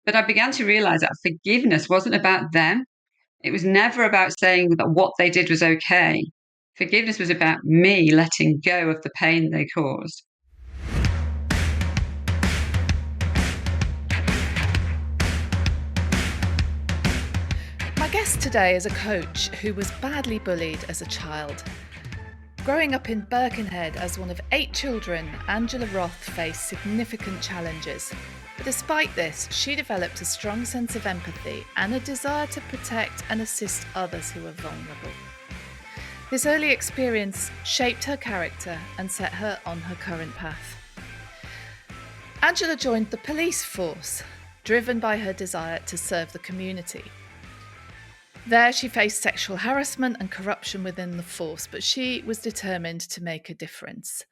But I began to realize that forgiveness wasn't about them. It was never about saying that what they did was okay. Forgiveness was about me letting go of the pain they caused. My guest today is a coach who was badly bullied as a child. Growing up in Birkenhead as one of 8 children, Angela Roth faced significant challenges. But despite this, she developed a strong sense of empathy and a desire to protect and assist others who are vulnerable. This early experience shaped her character and set her on her current path. Angela joined the police force, driven by her desire to serve the community. There she faced sexual harassment and corruption within the force, but she was determined to make a difference.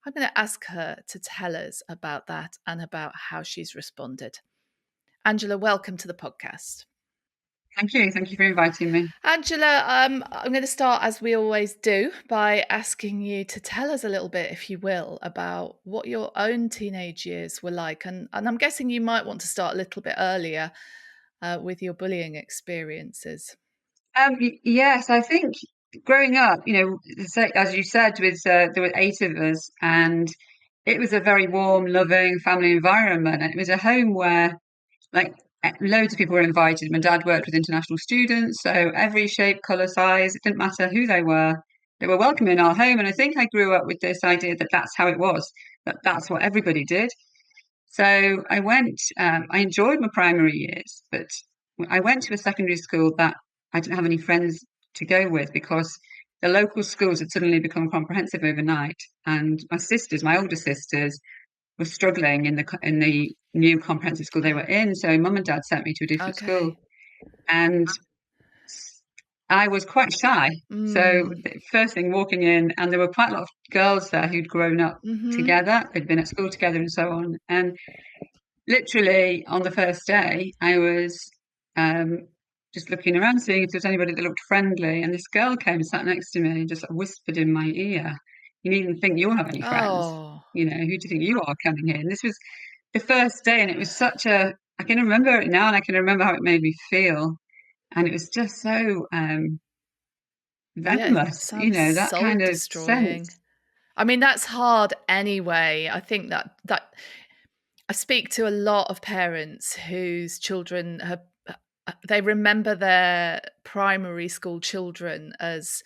I'm going to ask her to tell us about that and about how she's responded. Angela, welcome to the podcast. Thank you. Thank you for inviting me. Angela, I'm going to start, as we always do, by asking you to tell us a little bit, if you will, about what your own teenage years were like. And I'm guessing you might want to start a little bit earlier with your bullying experiences. Yes, I think growing up, as you said, there were 8 of us, and it was a very warm, loving family environment. And it was a home where, loads of people were invited. My dad worked with international students, so every shape, colour, size, it didn't matter who they were welcome in our home. And I think I grew up with this idea that that's how it was, that's what everybody did. So I enjoyed my primary years, but I went to a secondary school that I didn't have any friends to go with because the local schools had suddenly become comprehensive overnight. And my older sisters, were struggling in the new comprehensive school they were in. So mum and dad sent me to a different school. And I was quite shy. So the first thing, walking in, and there were quite a lot of girls there who'd grown up together, they'd been at school together and so on. And literally on the first day, I was just looking around, seeing if there was anybody that looked friendly. And this girl came and sat next to me and just whispered in my ear, "You needn't think you'll have any friends. Oh. Who do you think you are coming here?" And this was the first day, and it was I can remember it now, and I can remember how it made me feel. And it was just so venomous, that kind of sense. I mean, that's hard anyway. I think that I speak to a lot of parents whose children they remember their primary school children as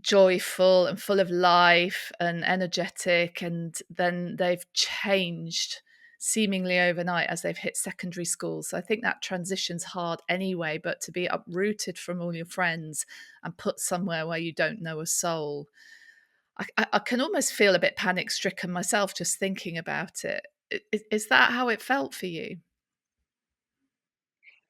joyful and full of life and energetic, and then they've changed seemingly overnight as they've hit secondary school. So I think that transition's hard anyway, but to be uprooted from all your friends and put somewhere where you don't know a soul, I can almost feel a bit panic stricken myself just thinking about it. Is that how it felt for you?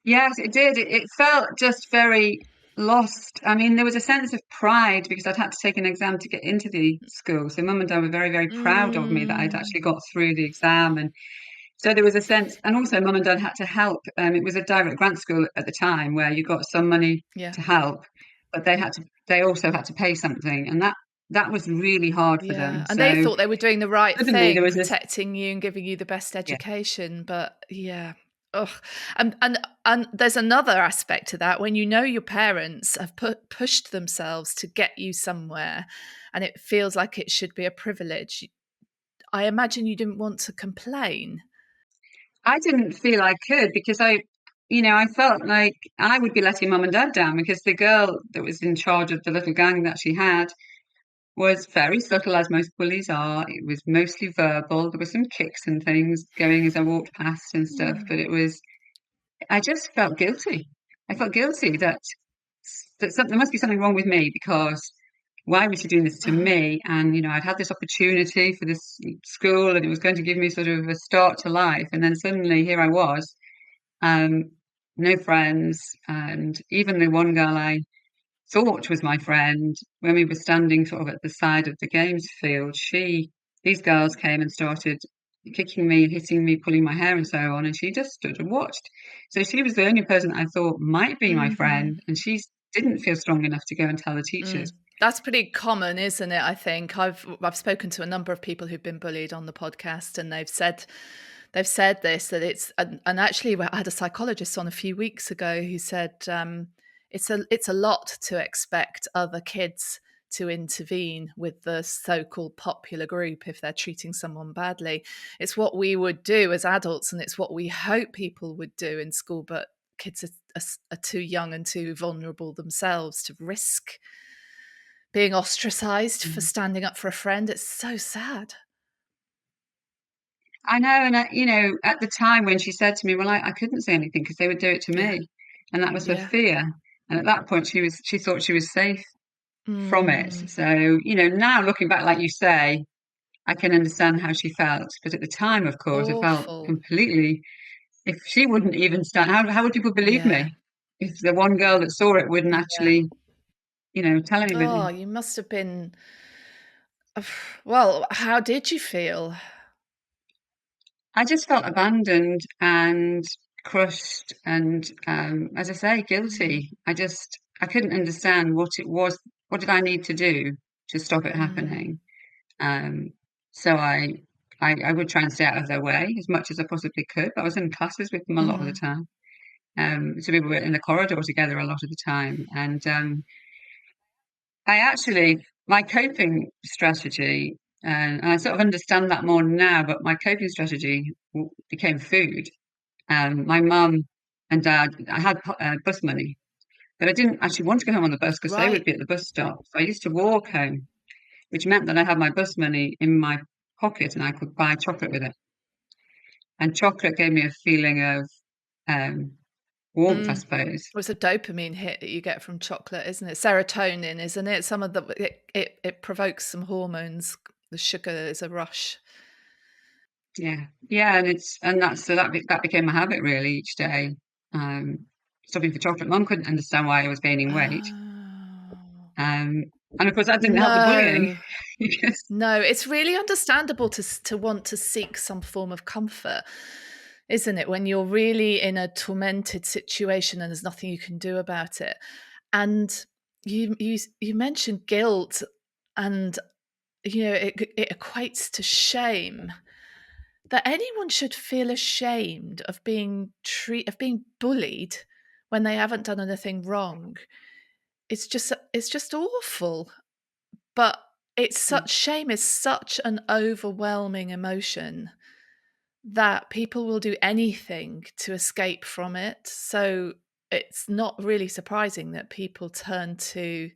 Yes, it did. It felt just very lost. I mean, there was a sense of pride because I'd had to take an exam to get into the school. So mum and dad were very, very proud of me that I'd actually got through the exam. And so there was a sense, and also mum and dad had to help. It was a direct grant school at the time where you got some money to help, but they also had to pay something. And that was really hard for them. And they thought they were doing the right thing, protecting you and giving you the best education. But and there's another aspect to that when your parents have pushed themselves to get you somewhere, and it feels like it should be a privilege. I imagine you didn't want to complain. I didn't feel I could because I felt like I would be letting mum and dad down because the girl that was in charge of the little gang that she had was very subtle, as most bullies are. It was mostly verbal. There were some kicks and things going as I walked past and stuff, but I just felt guilty. I felt guilty that there must be something wrong with me because why was she doing this to me? And, I'd had this opportunity for this school and it was going to give me sort of a start to life. And then suddenly here I was, no friends. And even the one girl I thought was my friend, when we were standing sort of at the side of the games field, these girls came and started kicking me, hitting me, pulling my hair and so on, and she just stood and watched. So she was the only person I thought might be my friend, and she didn't feel strong enough to go and tell the teachers. That's pretty common, isn't it? I think I've spoken to a number of people who've been bullied on the podcast, and they've said they've said this, that and actually I had a psychologist on a few weeks ago who said it's a lot to expect other kids to intervene with the so-called popular group if they're treating someone badly. It's what we would do as adults, and it's what we hope people would do in school, but kids are too young and too vulnerable themselves to risk being ostracized for Mm. standing up for a friend. It's so sad. I know, and at the time when she said to me, well, I couldn't say anything because they would do it to Yeah. me, and that was her Yeah. fear. And at that point, she thought she was safe from it. Mm, So, now looking back, like you say, I can understand how she felt. But at the time, of course, I felt awful. completely. If she wouldn't even stand, how would people believe Yeah. me? If the one girl that saw it wouldn't Yeah. actually, tell Oh, anybody. you must have been. Well, how did you feel? I just felt abandoned and crushed and, as I say, Mm, guilty. I couldn't understand what it was. What did I need to do to stop it mm, happening? Um, so I would try and stay out of their way as much as I possibly could. But I was in classes with them a lot of the mm. time. So we were in the corridor together a lot of the time. And my coping strategy, and I sort of understand that more now, but my coping strategy became food. My mum and dad, I had bus money, but I didn't actually want to go home on the bus because they would Right. be at the bus stop. So I used to walk home, which meant that I had my bus money in my pocket and I could buy chocolate with it. And chocolate gave me a feeling of um, warmth, I Mm. suppose. It's a dopamine hit that you get from chocolate, isn't it? Serotonin, isn't it? Some of the it provokes some hormones. The sugar is a rush. Yeah, yeah, and that became a habit really each day. Um, Stopping for chocolate. Mum couldn't understand why I was gaining weight, Oh. um, and of course that didn't help the bullying No. because No, it's really understandable to want to seek some form of comfort, isn't it? When you're really in a tormented situation and there's nothing you can do about it. And you mentioned guilt, and it equates to shame. That anyone should feel ashamed of being bullied when they haven't done anything wrong. It's just awful. But it's such shame is such an overwhelming emotion that people will do anything to escape from it. So it's not really surprising that people turn to,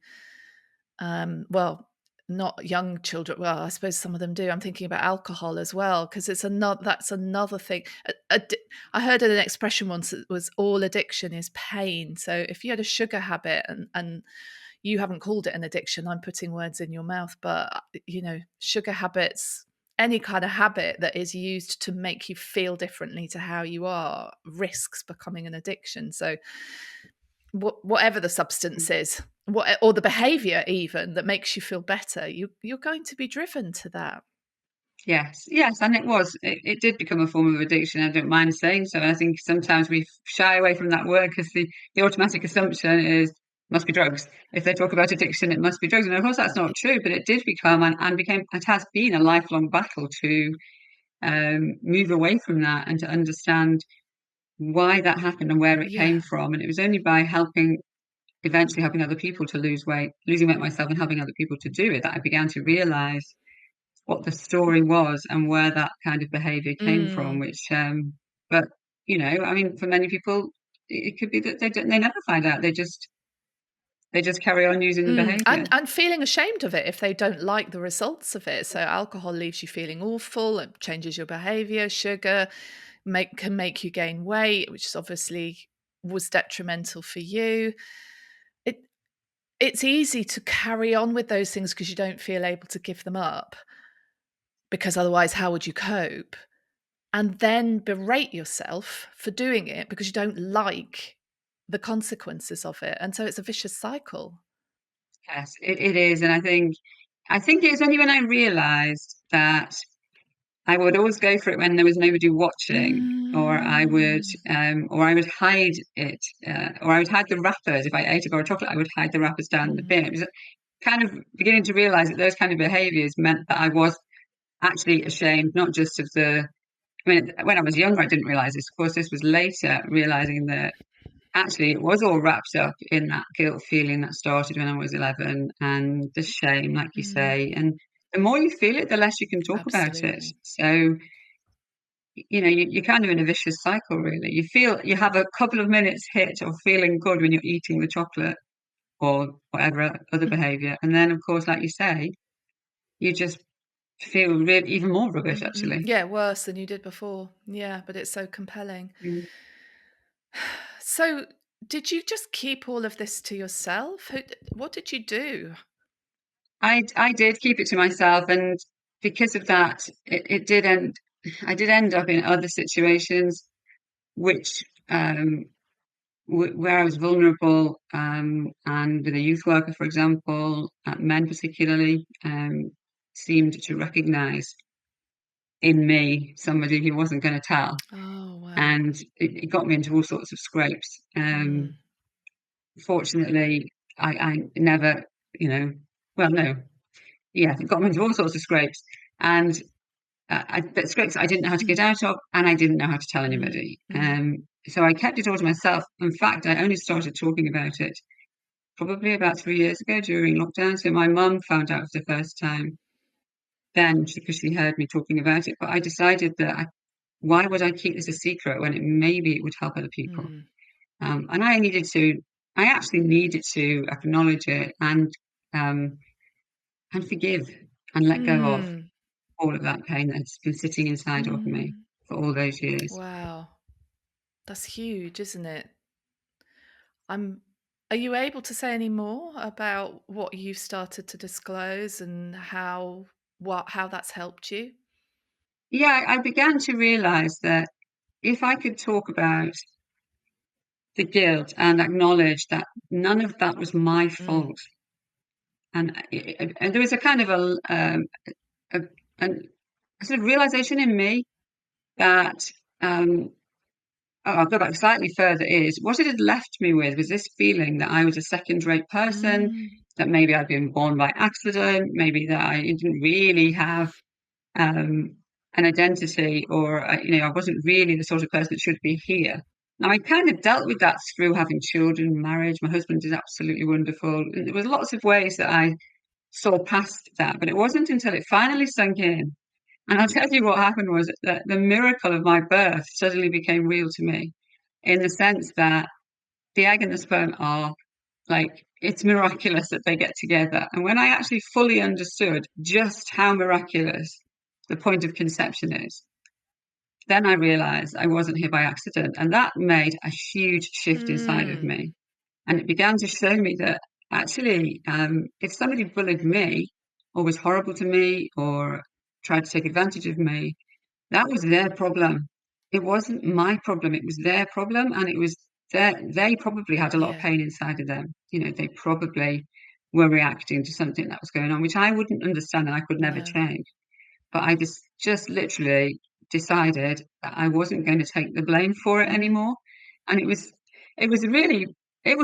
well, not young children. Well, I suppose some of them do. I'm thinking about alcohol as well, because that's another thing. I heard an expression once that was all addiction is pain. So if you had a sugar habit and you haven't called it an addiction, I'm putting words in your mouth, but sugar habits, any kind of habit that is used to make you feel differently to how you are, risks becoming an addiction. So whatever the substance is, or the behavior even that makes you feel better, you're going to be driven to that. yes, yes, and it did become a form of addiction. I don't mind saying so. I think sometimes we shy away from that word because the automatic assumption is must be drugs. If they talk about addiction, it must be drugs, and of course that's not true. But it did become and became it has been a lifelong battle to move away from that and to understand why that happened and where it came Yeah. from. And it was only by eventually helping other people to lose weight, losing weight myself, and helping other people to do it that I began to realize what the story was and where that kind of behavior came from. Mm. Which, but I mean, for many people, it could be that they never find out. They just carry on using the Mm. behavior. And feeling ashamed of it if they don't like the results of it. So alcohol leaves you feeling awful. It changes your behavior. Sugar can make you gain weight, which is obviously was detrimental for you. It it's easy to carry on with those things because you don't feel able to give them up, because otherwise how would you cope? And then berate yourself for doing it because you don't like the consequences of it. And so it's a vicious cycle. Yes, it is, and I think it was only when I realised that I would always go for it when there was nobody watching, Mm. or I would hide it, or I would hide the wrappers. If I ate a bar of chocolate, I would hide the wrappers down in the bin. Mm. It was kind of beginning to realise that those kind of behaviours meant that I was actually ashamed, not just of the I mean, when I was younger, I didn't realize this. Of course, this was later realizing that actually it was all wrapped up in that guilt feeling that started when I was 11 and the shame, like you Mm, say. And the more you feel it, the less you can talk about it. absolutely. So, you're kind of in a vicious cycle, really. You feel you have a couple of minutes hit of feeling good when you're eating the chocolate or whatever other behavior. And then, of course, like you say, you just feel really even more rubbish, Mm-mm. actually. Yeah, worse than you did before. Yeah, but it's so compelling. Mm. So, did you just keep all of this to yourself? What did you do? I did keep it to myself, and because of that, it did end. I did end up in other situations which where I was vulnerable, and with a youth worker, for example, men particularly seemed to recognise in me somebody who wasn't going to tell, Oh, wow. and it got me into all sorts of scrapes. Mm, Fortunately, I never, you know, well, no, yeah, it got me into all sorts of scrapes, and but scrapes I didn't know how to get mm, out of, and I didn't know how to tell mm, anybody. mm, So I kept it all to myself. In fact, I only started talking about it probably about 3 years ago during lockdown. So my mum found out for the first time then because she heard me talking about it. But I decided that why would I keep this a secret when maybe it would help other people? mm, And I actually needed to acknowledge it um, and forgive and let go of mm, all of that pain that's been sitting inside of me mm. for all those years. Wow. That's huge, isn't it? I'm Are you able to say any more about what you've started to disclose and how that's helped you? Yeah, I began to realize that if I could talk about the guilt and acknowledge that none of that was my Mm, fault, and there was a kind of a, an, a sort of realization in me that I'll go back slightly further, is what it had left me with was this feeling that I was a second-rate person, mm, that maybe I'd been born by accident, maybe that I didn't really have um, an identity, or I wasn't really the sort of person that should be here. Now I kind of dealt with that through having children, marriage. My husband is absolutely wonderful. And there was lots of ways that I saw past that, but it wasn't until it finally sunk in. And I'll tell you what happened was that the miracle of my birth suddenly became real to me, in the sense that the egg and the sperm are like, it's miraculous that they get together. And when I actually fully understood just how miraculous the point of conception is, then I realized I wasn't here by accident. And that made a huge shift inside of mm. me. And it began to show me that actually, if somebody bullied me or was horrible to me or tried to take advantage of me, that was their problem. It wasn't my problem. It was their problem, and it was they probably had a lot of Yeah, pain inside of them. They probably were reacting to something that was going on, which I wouldn't understand and I could never no. change. But I just literally decided that I wasn't going to take the blame for it Mm. anymore. And it was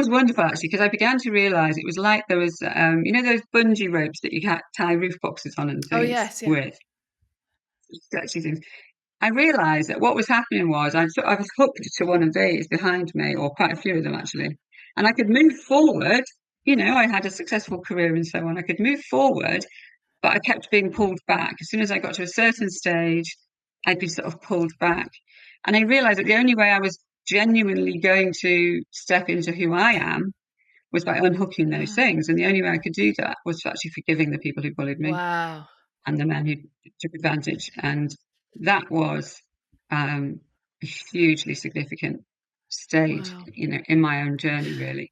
wonderful actually, because I began to realize it was like there was, those bungee ropes that you can tie roof boxes on and Oh, things yes, yeah. with, stretchy things. I realized that what was happening was I was hooked to one of these behind me, or quite a few of them actually, and I could move forward. I had a successful career and so on. I could move forward, but I kept being pulled back. As soon as I got to a certain stage, I'd be sort of pulled back. And I realized that the only way I was genuinely going to step into who I am was by unhooking those Ah, things. And the only way I could do that was actually forgiving the people who bullied me wow. and the men who took advantage. And that was a hugely significant stage, Wow. in my own journey, really.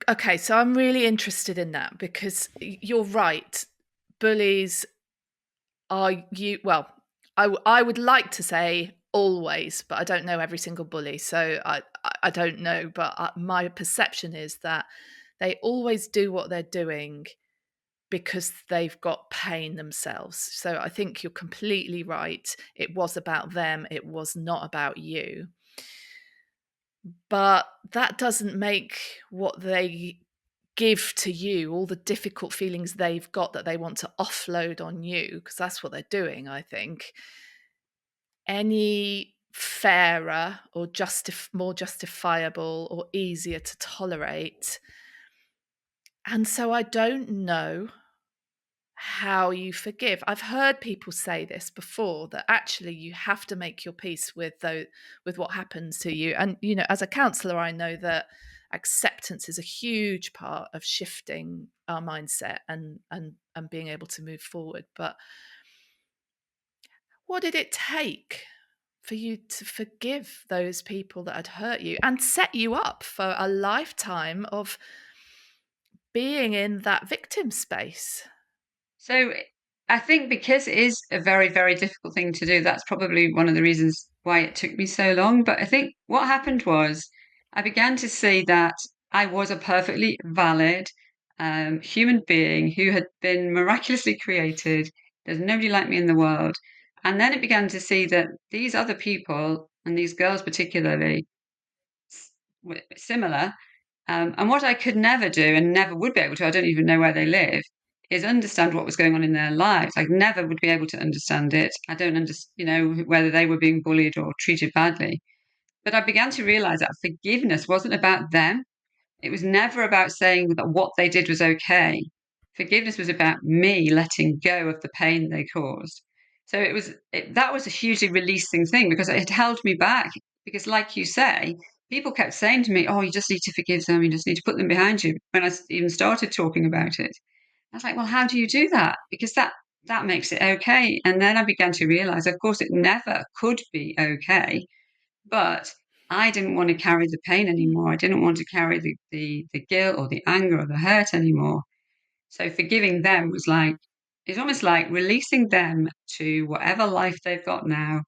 Okay, so I'm really interested in that because you're right. Bullies are you well, I would like to say always, but I don't know every single bully. So I don't know, but my perception is that they always do what they're doing because they've got pain themselves. So I think you're completely right. It was about them, it was not about you. But that doesn't make what they give to you, all the difficult feelings they've got that they want to offload on you, because that's what they're doing, I think. any fairer or more justifiable or easier to tolerate. And so I don't know how you forgive. I've heard people say this before, that actually you have to make your peace with what happens to you. And as a counselor, I know that acceptance is a huge part of shifting our mindset and being able to move forward. But what did it take for you to forgive those people that had hurt you and set you up for a lifetime of being in that victim space? So I think because it is a very, very difficult thing to do, that's probably one of the reasons why it took me so long. But I think what happened was I began to see that I was a perfectly valid human being who had been miraculously created. There's nobody like me in the world. And then it began to see that these other people, and these girls particularly, were similar. And what I could never do and never would be able to, I don't even know where they live, is understand what was going on in their lives. I never would be able to understand it. I don't understand, whether they were being bullied or treated badly. But I began to realize that forgiveness wasn't about them. It was never about saying that what they did was okay. Forgiveness was about me letting go of the pain they caused. So that was a hugely releasing thing because it had held me back. Because, like you say, people kept saying to me, "Oh, you just need to forgive them. You just need to put them behind you." When I even started talking about it, I was like, "Well, how do you do that?" Because that makes it okay. And then I began to realize, of course, it never could be okay, but I didn't want to carry the pain anymore. I didn't want to carry the guilt or the anger or the hurt anymore. So forgiving them was like, it's almost like releasing them to whatever life they've got now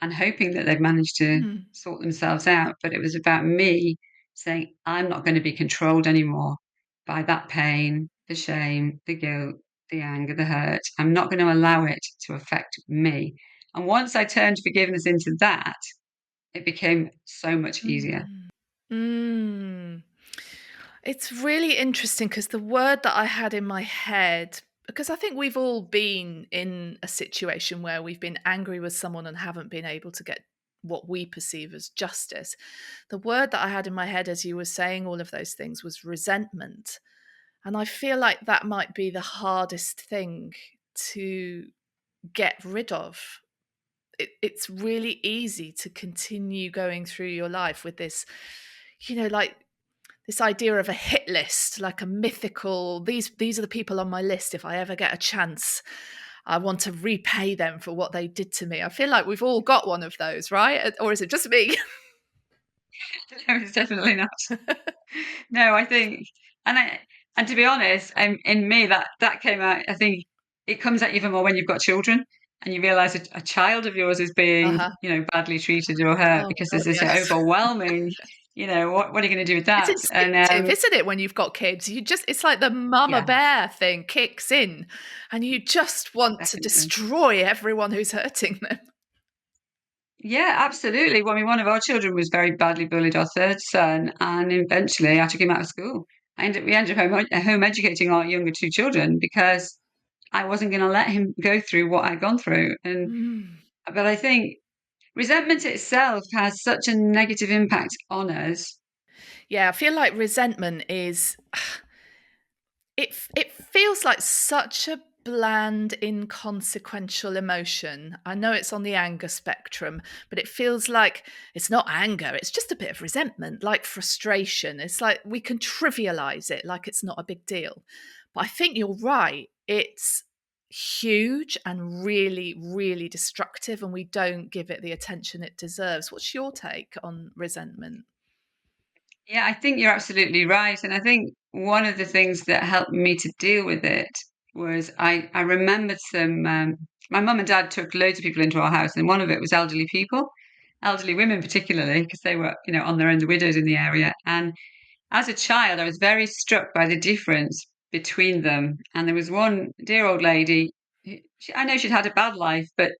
and hoping that they've managed to Mm. sort themselves out. But it was about me saying, I'm not going to be controlled anymore by that pain, the shame, the guilt, the anger, the hurt. I'm not going to allow it to affect me. And once I turned forgiveness into that, it became so much easier. Mm. Mm. It's really interesting because the word that I had in my head, because I think we've all been in a situation where we've been angry with someone and haven't been able to get what we perceive as justice. The word that I had in my head as you were saying all of those things was resentment. And I feel like that might be the hardest thing to get rid of. It's really easy to continue going through your life with this, like this idea of a hit list, like a mythical, these are the people on my list. If I ever get a chance, I want to repay them for what they did to me. I feel like we've all got one of those, right? Or is it just me? No, it's definitely not. No, I think, and and to be honest, in me that came out. I think it comes out even more when you've got children and you realise a child of yours is being, Uh-huh. badly treated or hurt Oh because God, there's this yes. overwhelming, what are you going to do with It's that? And instinctive, isn't it, when you've got kids? It's like the mama yeah, bear thing kicks in, and you just want to definitely. destroy everyone who's hurting them. Yeah, absolutely. Well, I mean, one of our children was very badly bullied, our third son, and eventually I took him out of school. We ended up home educating our younger two children because I wasn't going to let him go through what I'd gone through. Mm. But I think resentment itself has such a negative impact on us. Yeah, I feel like resentment is it feels like such a bland, inconsequential emotion. I know it's on the anger spectrum, but it feels like it's not anger, it's just a bit of resentment, like frustration. It's like we can trivialize it like it's not a big deal. But I think you're right. It's huge and really, really destructive, and we don't give it the attention it deserves. What's your take on resentment? Yeah, I think you're absolutely right. And I think one of the things that helped me to deal with it was I remembered my mum and dad took loads of people into our house, and one of it was elderly people, elderly women particularly, because they were, on their own, the widows in the area. And as a child, I was very struck by the difference between them. And there was one dear old lady, I know she'd had a bad life, but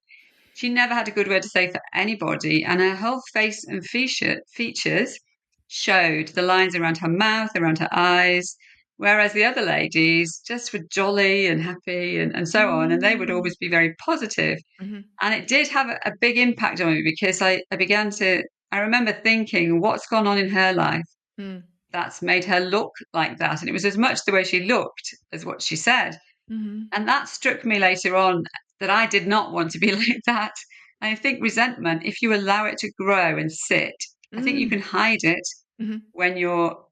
she never had a good word to say for anybody, and her whole face and features showed the lines around her mouth, around her eyes, Whereas the other ladies just were jolly and happy and so on. And they would Mm. always be very positive. Mhm. And it did have a big impact on me because I began to, I remember thinking, what's gone on in her life Mm. that's made her look like that? And it was as much the way she looked as what she said. Mhm. And that struck me later on that I did not want to be like that. I think resentment, if you allow it to grow and sit, I think you Mm. can hide it Mhm. when you're,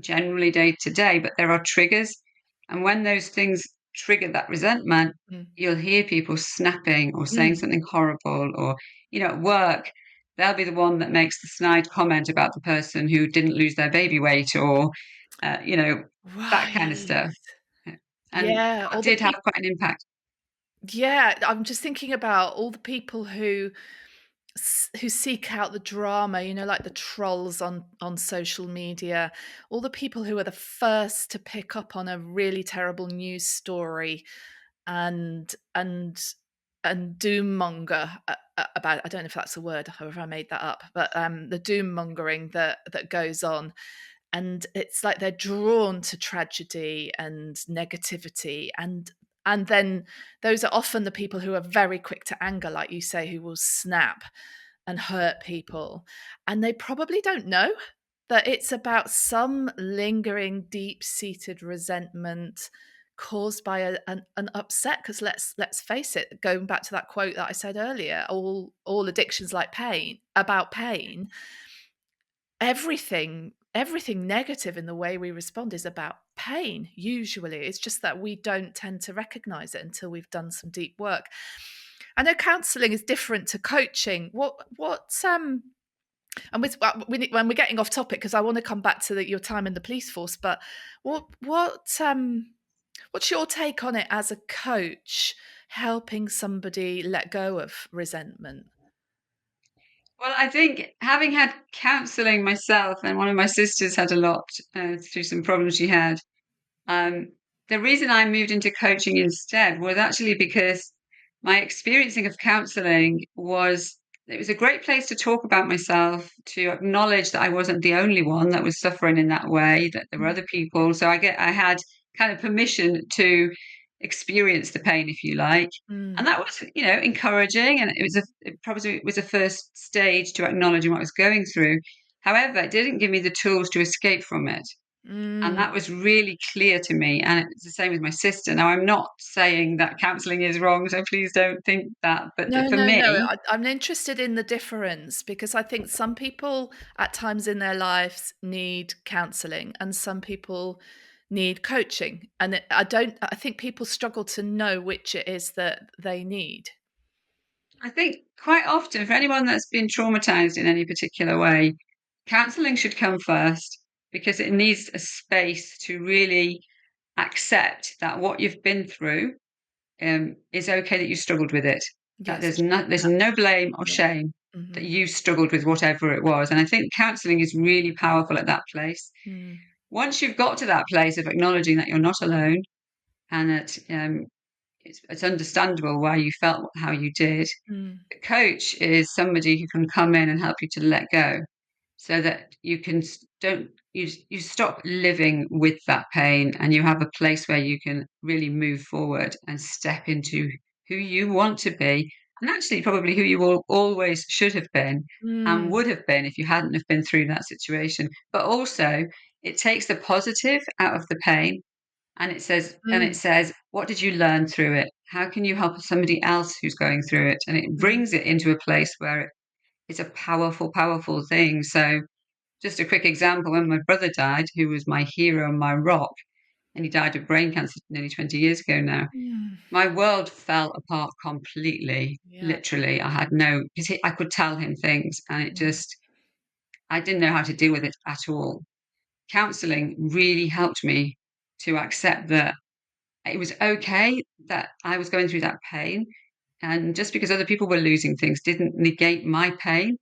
generally day to day, but there are triggers. And when those things trigger that resentment, Mm. you'll hear people snapping or saying Mm. something horrible, or, at work, they'll be the one that makes the snide comment about the person who didn't lose their baby weight or, uh, you know, that kind of Right. stuff. And Yeah, that all the did have people. quite an impact. Yeah, I'm just thinking about all the people who seek out the drama, like the trolls on social media, all the people who are the first to pick up on a really terrible news story and doom monger about. I don't know if that's a word, or if I made that up, but the doom mongering that goes on, and it's like they're drawn to tragedy and negativity, and then those are often the people who are very quick to anger, like you say, who will snap and hurt people, and they probably don't know that it's about some lingering deep-seated resentment caused by an upset. Because let's face it, going back to that quote that I said earlier, all addictions like pain about pain. Everything negative in the way we respond is about pain. Usually it's just that we don't tend to recognize it until we've done some deep work. I know counseling is different to coaching. And when we're getting off topic, because I want to come back to your time in the police force, but what's your take on it as a coach, helping somebody let go of resentment? Well, I think having had counselling myself, and one of my sisters had a lot through some problems she had. Um, the reason I moved into coaching instead was actually because my experiencing of counseling was it was a great place to talk about myself, to acknowledge that I wasn't the only one that was suffering in that way, that there were Mm. other people. So I had kind of permission to experience the pain, if you like. Mm. And that was, encouraging, and it probably was a first stage to acknowledging what I was going through. However, it didn't give me the tools to escape from it. And Mm. that was really clear to me, and it's the same with my sister. Now, I'm not saying that counselling is wrong, so please don't think that, but No, for no, no. me, I'm interested in the difference because I think some people at times in their lives need counseling and some people need coaching. And I think people struggle to know which it is that they need. I think quite often for anyone that's been traumatized in any particular way, counselling should come first because it needs a space to really accept that what you've been through is okay that you struggled with it. That Yes. there's no blame or Yeah. shame that Mhm. you struggled with whatever it was. And I think counselling is really powerful at that place. Mm. Once you've got to that place of acknowledging that you're not alone and that it's understandable why you felt how you did, Mm. the coach is somebody who can come in and help you to let go so that you can don't you stop living with that pain and you have a place where you can really move forward and step into who you want to be, and actually probably who you always should have been and Mm. would have been if you hadn't have been through that situation. But also it takes the positive out of the pain, and Mm. it says, what did you learn through it? How can you help somebody else who's going through it? And it Mm. brings it into a place where it's a powerful, powerful thing. So just a quick example, when my brother died, who was my hero and my rock, and he died of brain cancer nearly 20 years ago now, Mm. my world fell apart completely. Yeah. Literally, I had no, because I could tell him things, and it Mm. just, I didn't know how to deal with it at all. Counseling really helped me to accept that it was okay that I was going through that pain. And just because other people were losing things didn't negate my pain.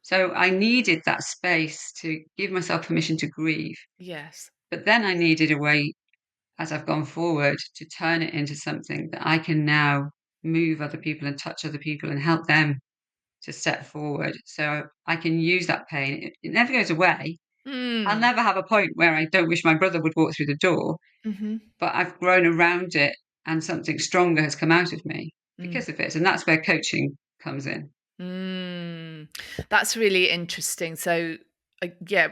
So I needed that space to give myself permission to grieve. Yes. But then I needed a way, as I've gone forward, to turn it into something that I can now move other people and touch other people and help them to step forward. So I can use that pain. It never goes away. I'll Mm. never have a point where I don't wish my brother would walk through the door, Mhm. but I've grown around it and something stronger has come out of me Mm. because of it. And that's where coaching comes in. Mm. That's really interesting. So, yeah,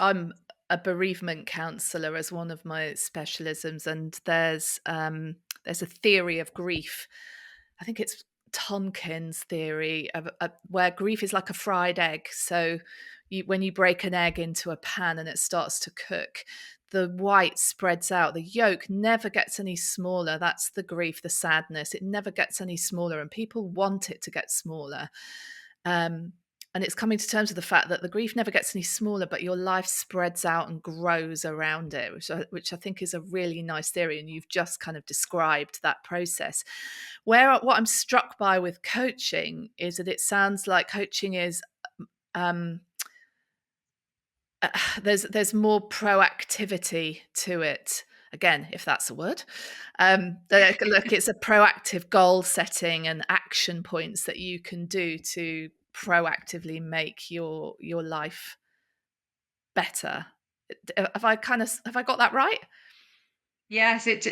I'm a bereavement counselor as one of my specialisms, and there's a theory of grief. I think it's Tonkin's theory of where grief is like a fried egg. So, when you break an egg into a pan and it starts to cook, the white spreads out. The yolk never gets any smaller. That's the grief, the sadness. It never gets any smaller, and people want it to get smaller. Um, and it's coming to terms with the fact that the grief never gets any smaller, but your life spreads out and grows around it, which I think is a really nice theory. And you've just kind of described that process. What I'm struck by with coaching is that it sounds like coaching is um, there's more proactivity to it. Again, if that's a word, look, it's a proactive goal setting and action points that you can do to proactively make your life better. Have I got that right? Yes, it's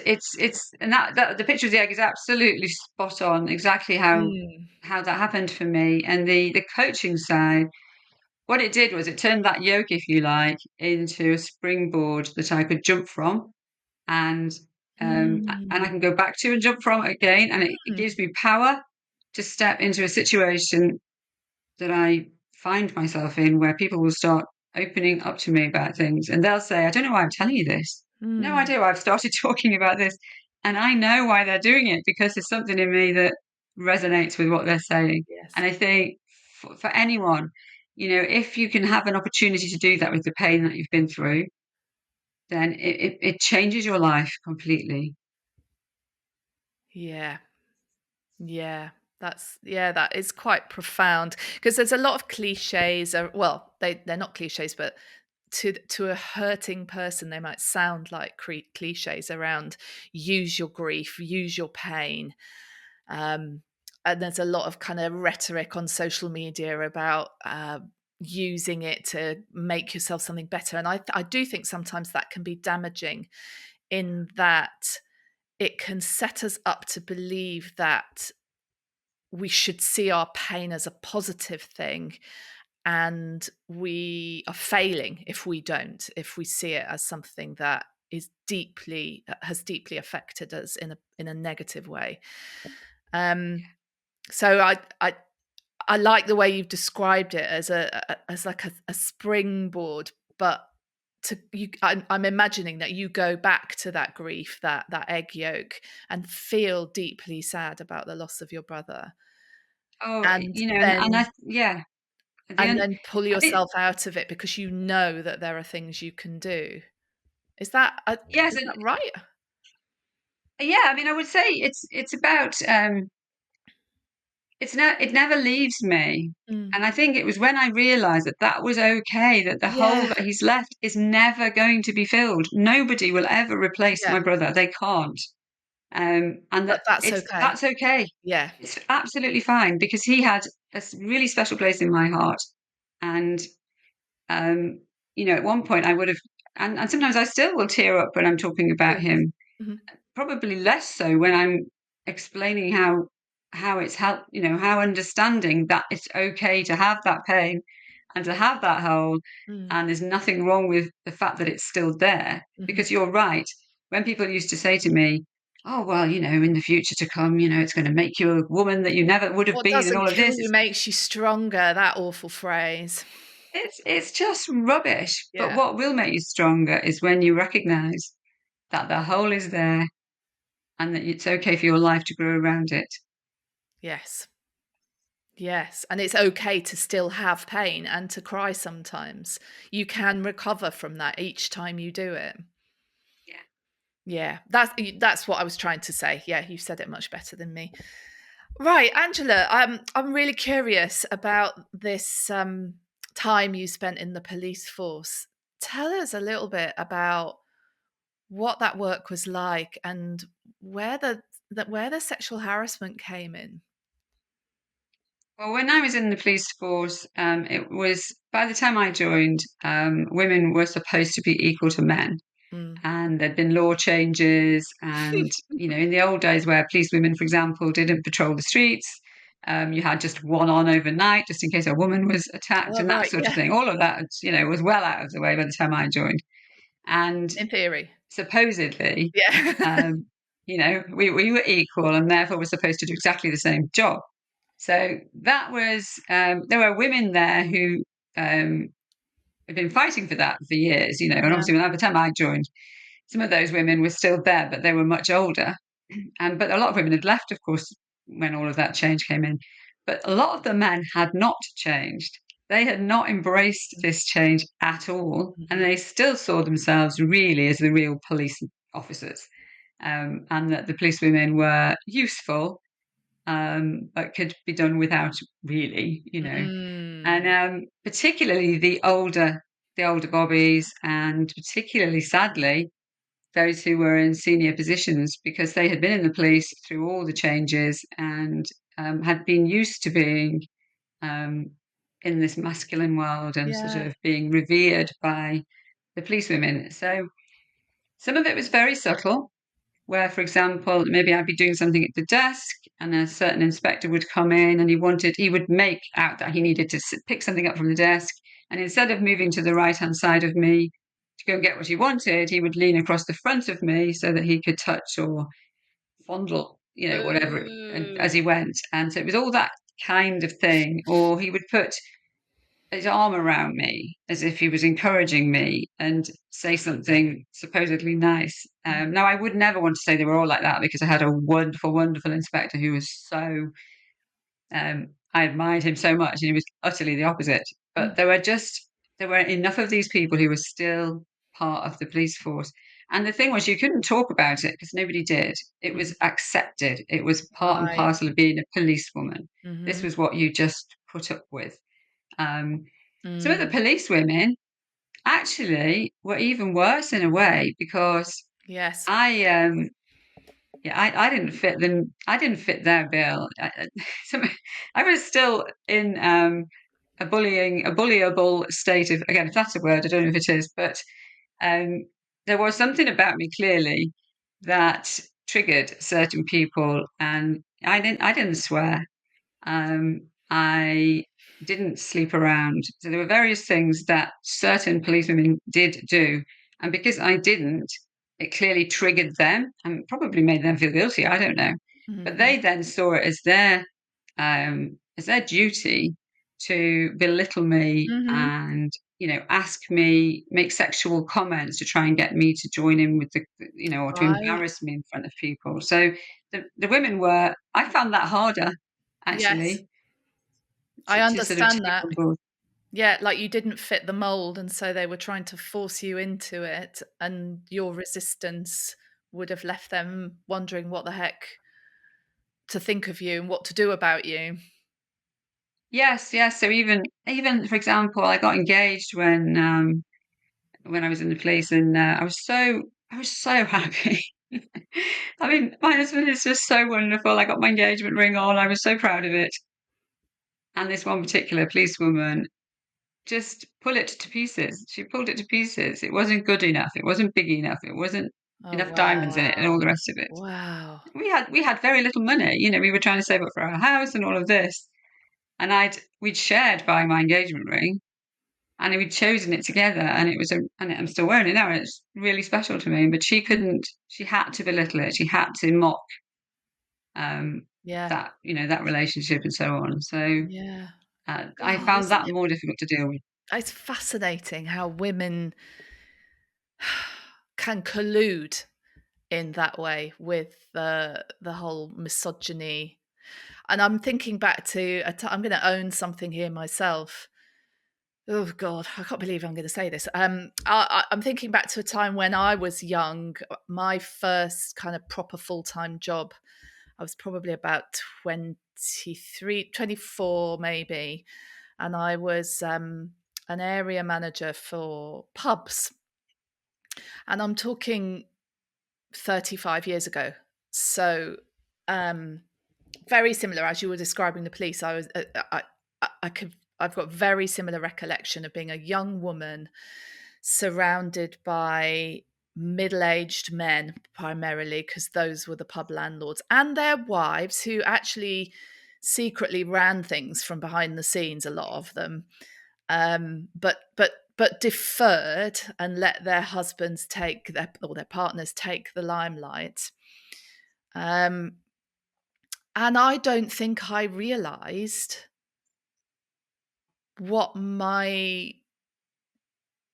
and that the picture of the egg is absolutely spot on. Exactly Mm. how that happened for me. And the coaching side, what it did was it turned that yoke, if you like, into a springboard that I could jump from, and and I Mm. can go back to and jump from again, and it Mm. gives me power to step into a situation that I find myself in where people will start opening up to me about things, and they'll say, "I don't know why I'm telling you this." No, I Mm. do. I've started talking about this, and I know why they're doing it because there's something in me that resonates with what they're saying. And Yes. I think for anyone, if you can have an opportunity to do that with the pain that you've been through, then it changes your life completely. Yeah. Yeah, that is quite profound because there's a lot of cliches. Well, they're not cliches, but to a hurting person, they might sound like cliches around use your grief, use your pain. Um, and there's a lot of kind of rhetoric on social media about using it to make yourself something better. And I do think sometimes that can be damaging in that it can set us up to believe that we should see our pain as a positive thing, and we are failing if we don't, if we see it as something that is deeply has deeply affected us in a negative way. um so I like the way you've described it as as like a springboard, but I'm imagining that you go back to that grief, that egg yolk, and feel deeply sad about the loss of your brother, Oh, and and then yeah, at the and end, then pull I think yourself out of it because you know that there are things you can do. Is that yes, is and that right? yeah, I mean, I would say it's about it never leaves me. Mm. And I think it was when I realized that that was okay, that the hole Yeah, that he's left is never going to be filled. Nobody will ever replace yeah, my brother. They can't. And but that that's okay. that's okay. Yeah. It's absolutely fine because he had really special place in my heart. And um, at one point I would have, and sometimes I still will tear up when I'm talking about Yes. him. Mhm. Probably less so when I'm explaining how it's helped, how understanding that it's okay to have that pain and to have that hole, Mm. and there's nothing wrong with the fact that it's still there. Mhm. Because you're right. When people used to say to me, "Oh, well, in the future to come, it's going to make you a woman that you never would have What been," and doesn't all of kill this, you makes you stronger, that awful phrase. it's just rubbish. But Yeah. what will make you stronger is when you recognize that the hole is there and that it's okay for your life to grow around it. Yes. Yes, and it's okay to still have pain and to cry sometimes. You can recover from that each time you do it. Yeah. Yeah, that's what I was trying to say. Yeah, you said it much better than me. Right, Angela, I'm really curious about this time you spent in the police force. Tell us a little bit about what that work was like and where the sexual harassment came in. Well, when I was in the police force, it was by the time I joined, women were supposed to be equal to men. Mm. And there'd been law changes. And, in the old days where police women, for example, didn't patrol the streets, you had just one on overnight just in case a woman was attacked Oh, and that right, sort of yeah. thing. All of that, was well out of the way by the time I joined. And In theory. supposedly, Yeah. um, we were equal and therefore were supposed to do exactly the same job. So that was, there were women there who had been fighting for that for years, and Yeah. obviously by the time I joined, some of those women were still there, but they were much older. But a lot of women had left, of course, when all of that change came in. But a lot of the men had not changed. They had not embraced this change at all, and Mhm. they still saw themselves really as the real police officers, and that the police women were useful, but could be done without really. And Mm. particularly the older bobbies, and particularly sadly those who were in senior positions because they had been in the police through all the changes and had been used to being um, in this masculine world and sort Yeah. of being revered by the police women. So some of it was very subtle, where, for example, maybe I'd be doing something at the desk and a certain inspector would come in and he would make out that he needed to pick something up from the desk. And instead of moving to the right hand side of me to go and get what he wanted, he would lean across the front of me so that he could touch or fondle, whatever, and as he Ooh. went. And so it was all that kind of thing. Or he would put his arm around me as if he was encouraging me and say something supposedly nice. Mhm. Now, I would never want to say they were all like that because I had a wonderful, wonderful inspector who was I admired him so much, and he was utterly the opposite. But Mm. there were enough of these people who were still part of the police force. And the thing was, you couldn't talk about it because nobody did. It Mhm. was accepted. It was part and Right. parcel of being a policewoman. This Mhm. was what you just put up with. Um, some of the Mm. police women actually were even worse in a way because Yes. I yeah, I didn't fit them. I didn't fit their bill. So I was still in a bullyable state of, again, if that's a word, I don't know if it is, but um, there was something about me clearly that triggered certain people, and I didn't swear. I didn't sleep around. So there were various things that certain policewomen did do. And because I didn't, it clearly triggered them and probably made them feel guilty. I don't know. But Mhm. they then saw it as their duty to belittle me Mhm. and, ask me, make sexual comments to try and get me to join in with or to Right. embarrass me in front of people. So the women I found that harder Yes. actually, I to sort of understand take that. on board. Yeah, like you didn't fit the mold, and so they were trying to force you into it, and your resistance would have left them wondering what the heck to think of you and what to do about you. Yes, yes. So even for example, I got engaged when I was in the police, and I was so happy. I mean, my husband is just so wonderful. I got my engagement ring on. I was so proud of it. And this one particular policewoman just pulled it to pieces. She pulled it to pieces. It wasn't good enough. It wasn't big enough. It wasn't Oh, enough diamonds in it, and all wow. the rest of it. Wow. We had very little money. We were trying to save up for our house and all of this. And we'd shared buying my engagement ring, and we'd chosen it together, and I'm still wearing it now, and it's really special to me. But she Mm. couldn't. She had to belittle it. She had to mock um, Yeah. that relationship and so on. So Yeah. I God, found isn't that it? more difficult to deal with. It's fascinating how women can collude in that way with the whole misogyny. And I'm thinking back to I'm going to own something here myself. Oh God, I can't believe I'm going to say this. I'm thinking back to a time when I was young. My first kind of proper full time job. I was probably about 23, 24 maybe, and I was an area manager for pubs. And I'm talking 35 years ago. So, um, Very similar as you were describing the police. I could I've got very similar recollection of being a young woman surrounded by middle-aged men primarily because those were the pub landlords and their wives who actually secretly ran things from behind the scenes, a lot of them. But deferred and let their husbands take their or their partners take the limelight. Um, and I don't think I realised what my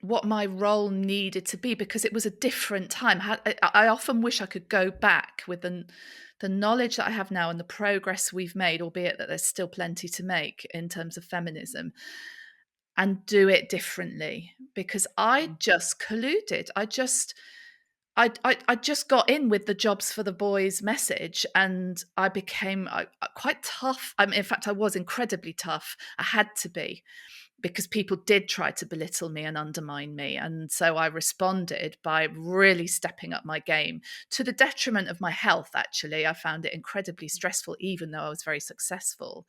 what my role needed to be because it was a different time. I often wish I could go back with the knowledge that I have now and the progress we've made, albeit that there's still plenty to make in terms of feminism, and do it differently because I just colluded. I just got in with the jobs for the boys message and I became quite tough. I mean, in fact, I was incredibly tough. I had to be because people did try to belittle me and undermine me. And so I responded by really stepping up my game to the detriment of my health, actually. I found it incredibly stressful, even though I was very successful.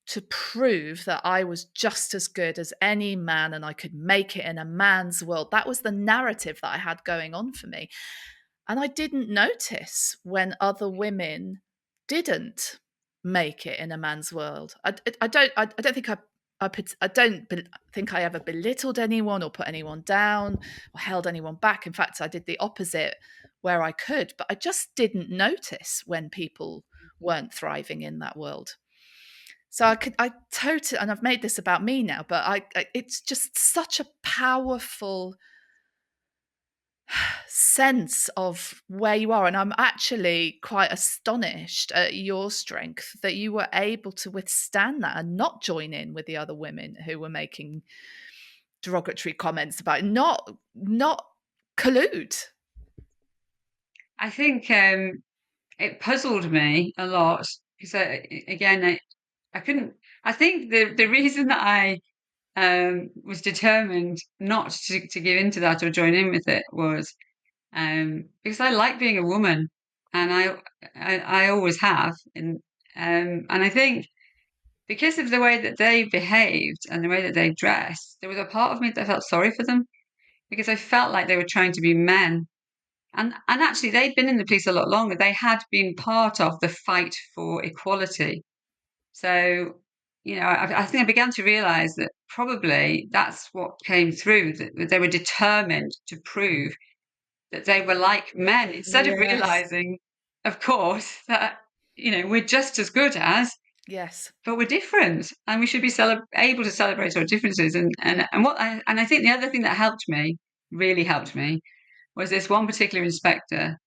To prove that I was just as good as any man and I could make it in a man's world. That was the narrative that I had going on for me. And I didn't notice when other women didn't make it in a man's world. I don't think I don't think I ever belittled anyone or put anyone down or held anyone back. In fact, I did the opposite where I could, but I just didn't notice when people weren't thriving in that world. So I totally, and I've made this about me now, but it's just such a powerful sense of where you are. And I'm actually quite astonished at your strength that you were able to withstand that and not join in with the other women who were making derogatory comments about it, not collude. I think it puzzled me a lot because again, I couldn't. I think the reason that I was determined not to give into that or join in with it was because I like being a woman, and I always have, and I think because of the way that they behaved and the way that they dressed, there was a part of me that felt sorry for them because I felt like they were trying to be men. And actually, they'd been in the police a lot longer. They had been part of the fight for equality. So, I think I began to realize that probably that's what came through, that they were determined to prove that they were like men, instead of Yes. realizing, of course, that, we're just as good as, Yes. but we're different and we should be able to celebrate our differences. And I think the other thing that helped me, really helped me, was this one particular inspector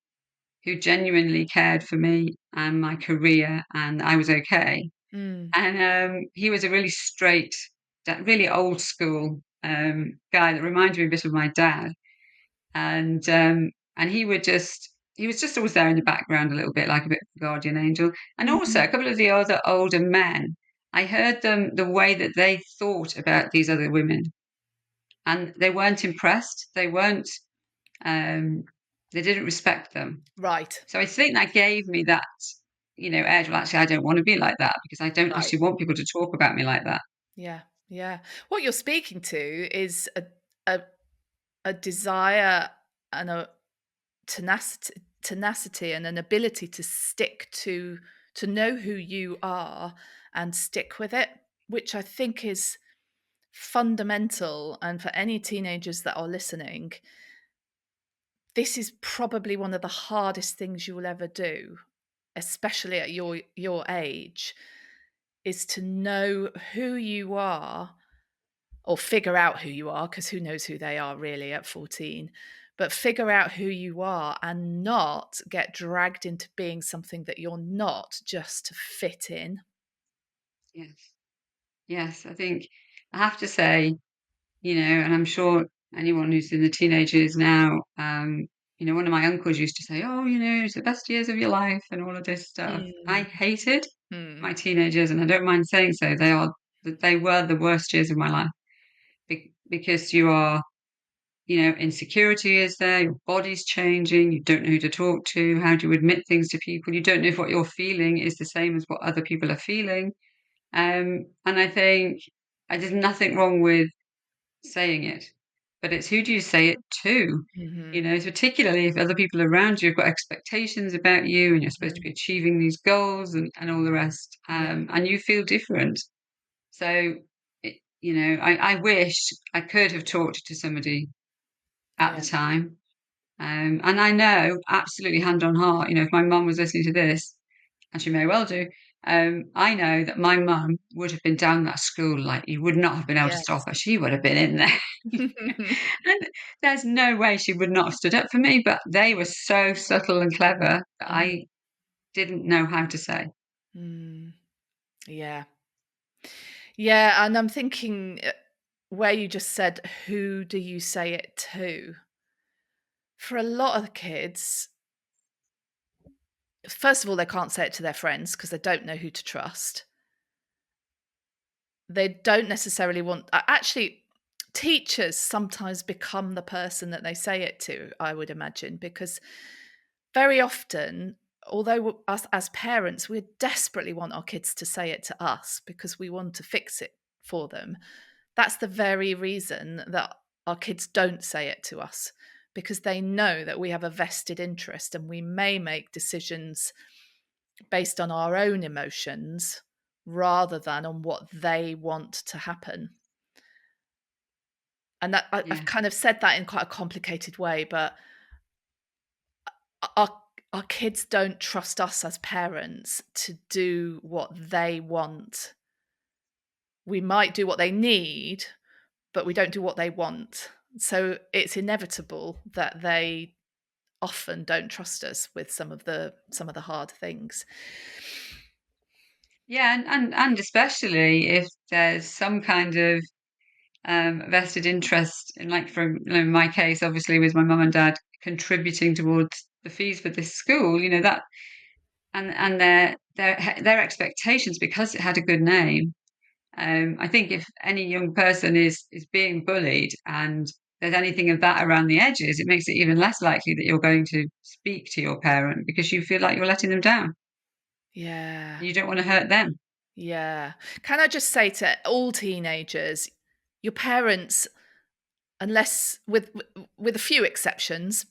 who genuinely cared for me and my career, and I was okay. Mm. And he was a really straight, really old school guy that reminded me a bit of my dad. And he was just always there in the background a little bit, like a bit of a guardian angel. And also Mm. a couple of the other older men, I heard them the way that they thought about these other women, and they weren't impressed. Um, they didn't respect them. Right. So I think that gave me that, edge. Well, actually, I don't want to be like that because I don't Right. actually want people to talk about me like that. Yeah. Yeah. What you're speaking to is a, a desire and a tenacity and an ability to stick to know who you are and stick with it, which I think is fundamental. And for any teenagers that are listening, this is probably one of the hardest things you will ever do, especially at your age, is to know who you are or figure out who you are, because who knows who they are really at 14, but figure out who you are and not get dragged into being something that you're not just to fit in. Yes. Yes. I think I have to say, and I'm sure anyone who's in the teenage years now, one of my uncles used to say, "Oh, it's the best years of your life," and all of this stuff. I Mm. hated Mm. my teenage years, and I don't mind saying so. They were the worst years of my life because you are insecurity is there, your body's changing, you don't know who to talk to, how do you admit things to people, you don't know if what you're feeling is the same as what other people are feeling. And I think there's nothing wrong with saying it, but it's who do you say it to? Hmm. Particularly if other people around you have got expectations about you and you're supposed to be achieving these goals and all the rest, Yeah. and you feel different. So, I wish I could have talked to somebody at the Yeah. time. And I know, absolutely hand on heart, if my mum was listening to this, and she may well do, I know that my mum would have been down that school like you would not have been able to stop Yes. her. She would have been in there. And there's no way she would not have stood up for me, but they were so subtle and clever that Mhm. I didn't know how to say. Mm. Yeah. Yeah, and I'm thinking, where you just said, "Who do you say it to?" For a lot of the kids, first of all, they can't say it to their friends because they don't know who to trust. They don't necessarily want actually, teachers sometimes become the person that they say it to, I would imagine, because very often, although us as parents, we desperately want our kids to say it to us because we want to fix it for them. That's the very reason that our kids don't say it to us, because they know that we have a vested interest and we may make decisions based on our own emotions rather than on what they want to happen. And that I've Yeah. kind of said that in quite a complicated way, but our our kids don't trust us as parents to do what they want. We might do what they need, but we don't do what they want. So it's inevitable that they often don't trust us with some of the hard things. Yeah, and especially if there's some kind of vested interest in, like, from in my case, obviously with my mum and dad contributing towards the fees for this school, that and their expectations because it had a good name. I think if any young person is being bullied and there's anything of that around the edges, it makes it even less likely that you're going to speak to your parent because you feel like you're letting them down. Yeah. You don't want to hurt them. Yeah. Can I just say to all teenagers, your parents, unless with a few exceptions,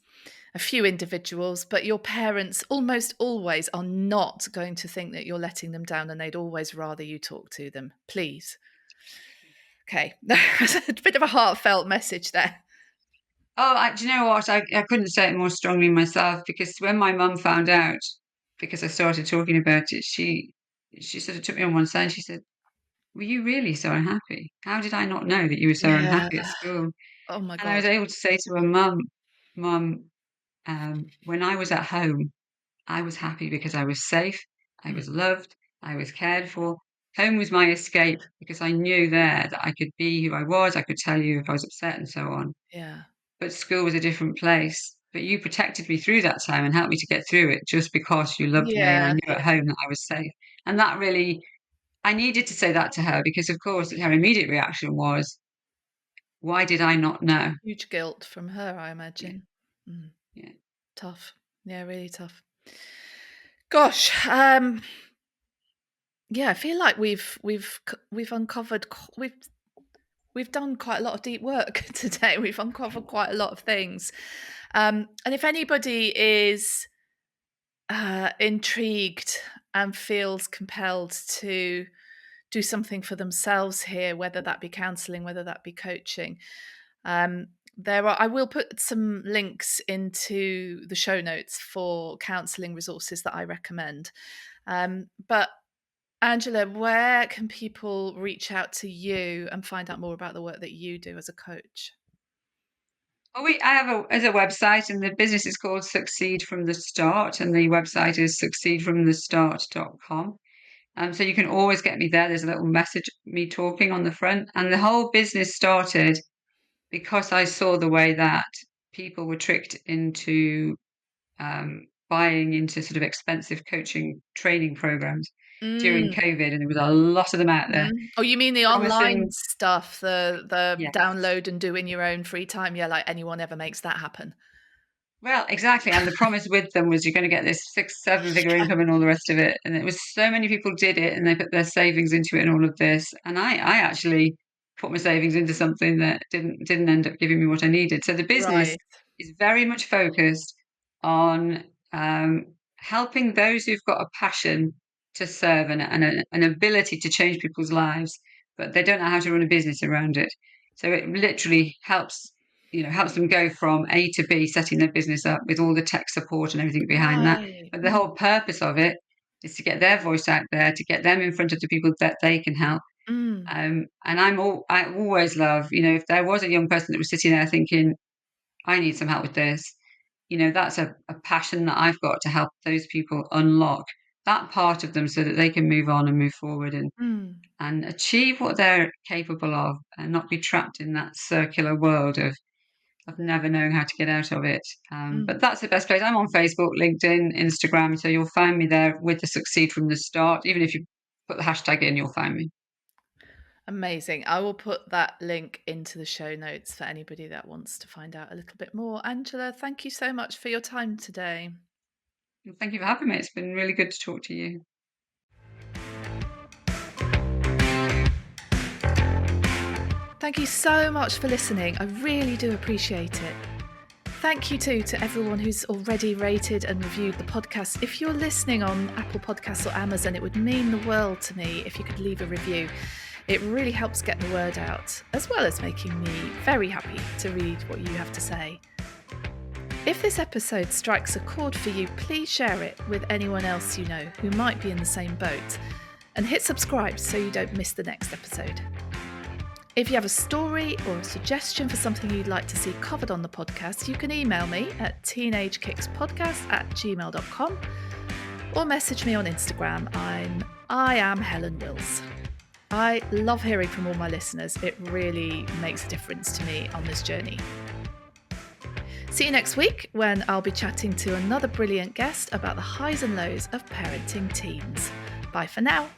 a few individuals, but your parents almost always are not going to think that you're letting them down and they'd always rather you talk to them. Please. Okay. That's a bit of a heartfelt message there. Oh, do you know what? I couldn't say it more strongly myself because when my mum found out, because I started talking about it, she sort of took me on one side and she said, "Were you really so unhappy? How did I not know that you were so Yeah. unhappy at school?" Oh my And I was God. able to say to her, "Mum, when I was at home, I was happy because I was safe, I Mm, was loved, I was cared for. Home was my escape because I knew there that I could be who I was, I could tell you if I was upset and so on. yeah. But school was a different place. But you protected me through that time and helped me to get through it just because you loved me and I Yeah. knew at home that I was safe." And that really, I needed to say that to her because, of course, her immediate reaction was, "Why did I not know?" Huge guilt from her, I Yeah, imagine. Mm, yeah. tough. Yeah, really tough. Gosh, yeah, I feel like we've uncovered we've done quite a lot of deep work today. We've uncovered quite a lot of things. And if anybody is intrigued and feels compelled to do something for themselves here, whether that be counselling, whether that be coaching, um, I will put some links into the show notes for counselling resources that I recommend. But Angela, where can people reach out to you and find out more about the work that you do as a coach? Well, I have as a website, and the business is called Succeed from the Start, and the website is succeedfromthestart.com. So you can always get me there. There's a little message, me talking on the front. And the whole business started because I saw the way that people were tricked into buying into sort of expensive coaching training programs. during Mm. COVID, and there was a lot of them out there Oh, you mean the online promising, stuff, the yes. download and do in your own free time? Yeah, like anyone ever makes that happen. Well, exactly. And the promise with them was you're going to get this 6, 7 figure income and all the rest of it. And it was so many people did it and they put their savings into it and all of this. And I actually put my savings into something that didn't end up giving me what I needed. So the business Right. is very much focused on helping those who've got a passion to serve and an ability to change people's lives, but they don't know how to run a business around it. So it literally helps them go from A to B, setting their business up with all the tech support and everything behind that. Right. But the whole purpose of it is to get their voice out there, to get them in front of the people that they can help. Mm. And I always love, if there was a young person that was sitting there thinking, I need some help with this, that's a passion that I've got to help those people unlock that part of them so that they can move on and move forward Mm. and achieve what they're capable of and not be trapped in that circular world of never knowing how to get out of it. But Mm. that's the best place. I'm on Facebook, LinkedIn, Instagram, so you'll find me there with the Succeed from the Start. Even if you put the hashtag in, you'll find me. Amazing. I will put that link into the show notes for anybody that wants to find out a little bit more. Angela, thank you so much for your time today. And thank you for having me. It's been really good to talk to you. Thank you so much for listening. I really do appreciate it. Thank you too to everyone who's already rated and reviewed the podcast. If you're listening on Apple Podcasts or Amazon, it would mean the world to me if you could leave a review. It really helps get the word out, as well as making me very happy to read what you have to say. If this episode strikes a chord for you, please share it with anyone else you know who might be in the same boat, and hit subscribe so you don't miss the next episode. If you have a story or a suggestion for something you'd like to see covered on the podcast, you can email me at teenagekickspodcast@gmail.com or message me on Instagram. I am Helen Wills. I love hearing from all my listeners. It really makes a difference to me on this journey. See you next week when I'll be chatting to another brilliant guest about the highs and lows of parenting teens. Bye for now.